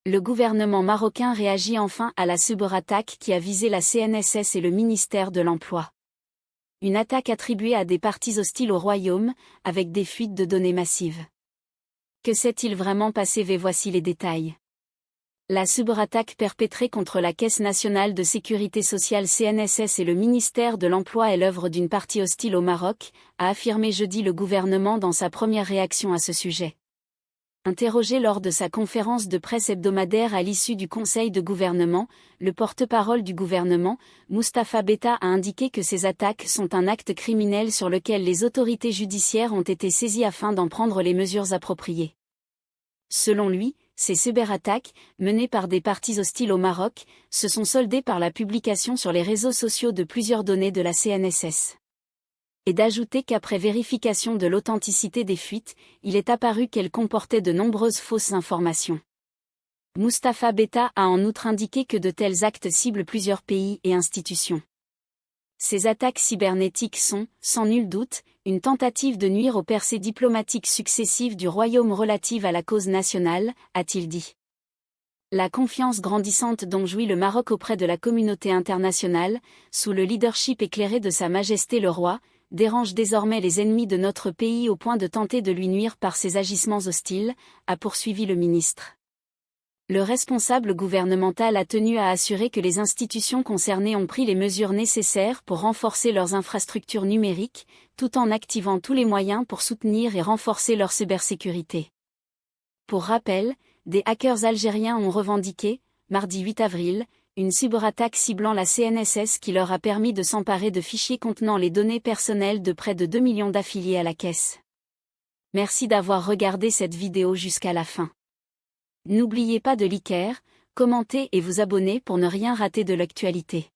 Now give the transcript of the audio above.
Le gouvernement marocain réagit enfin à la cyberattaque qui a visé la CNSS et le ministère de l'Emploi. Une attaque attribuée à des partis hostiles au royaume, avec des fuites de données massives. Que s'est-il vraiment passé? Voici les détails. La cyberattaque perpétrée contre la Caisse nationale de sécurité sociale CNSS et le ministère de l'Emploi est l'œuvre d'une partie hostile au Maroc, a affirmé jeudi le gouvernement dans sa première réaction à ce sujet. Interrogé lors de sa conférence de presse hebdomadaire à l'issue du Conseil de gouvernement, le porte-parole du gouvernement, Moustapha Betta a indiqué que ces attaques sont un acte criminel sur lequel les autorités judiciaires ont été saisies afin d'en prendre les mesures appropriées. Selon lui, ces cyberattaques, menées par des partis hostiles au Maroc, se sont soldées par la publication sur les réseaux sociaux de plusieurs données de la CNSS. Et d'ajouter qu'après vérification de l'authenticité des fuites, il est apparu qu'elles comportaient de nombreuses fausses informations. Moustapha Betta a en outre indiqué que de tels actes ciblent plusieurs pays et institutions. Ces attaques cybernétiques sont, sans nul doute, une tentative de nuire aux percées diplomatiques successives du royaume relatives à la cause nationale, a-t-il dit. La confiance grandissante dont jouit le Maroc auprès de la communauté internationale, sous le leadership éclairé de Sa Majesté le Roi, dérange désormais les ennemis de notre pays au point de tenter de lui nuire par ses agissements hostiles, a poursuivi le ministre. Le responsable gouvernemental a tenu à assurer que les institutions concernées ont pris les mesures nécessaires pour renforcer leurs infrastructures numériques, tout en activant tous les moyens pour soutenir et renforcer leur cybersécurité. Pour rappel, des hackers algériens ont revendiqué, mardi 8 avril, une cyberattaque ciblant la CNSS qui leur a permis de s'emparer de fichiers contenant les données personnelles de près de 2 millions d'affiliés à la caisse. Merci d'avoir regardé cette vidéo jusqu'à la fin. N'oubliez pas de liker, commenter et vous abonner pour ne rien rater de l'actualité.